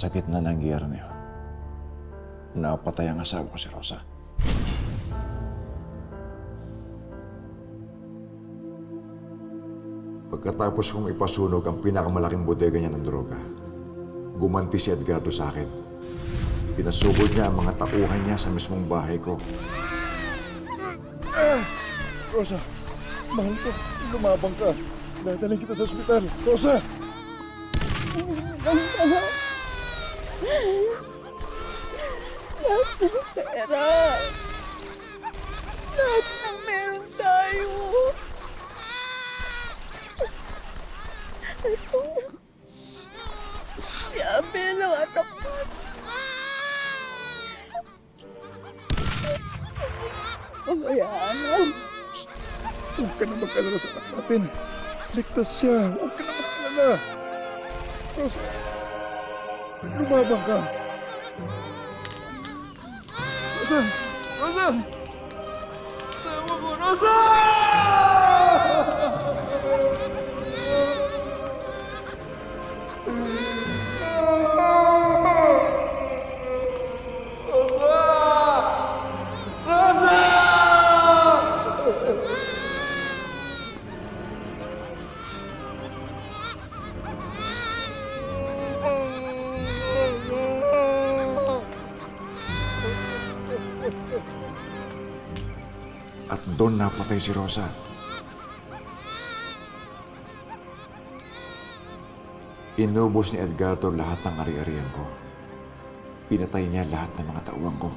Sa gitna ng giyera na yun, napatay ang asawa ko si Rosa. Pagkatapos kong ipasunog ang pinakamalaking bodega niya ng droga, gumanti si Edgardo sa akin. Pinasugod niya ang mga tauhan niya sa mismong bahay ko. Rosa, mahal ko. Lumabang ka. Dadalhin kita sa ospital. Rosa! Lahat ng pera. Lahat ng meron tayo. Ito. Si Abel ang anak ko. Pabayaan mo. Huwag ka na mag-alala sa anak natin. Ligtas siya. Huwag ka na mag-alala. Rosa, lumabang ka. Rosa! Rosa! Sawa ko, Rosa! At doon napatay si Rosa. Inubos ni Edgardo lahat ng ari-arian ko. Pinatay niya lahat ng mga tauhan ko.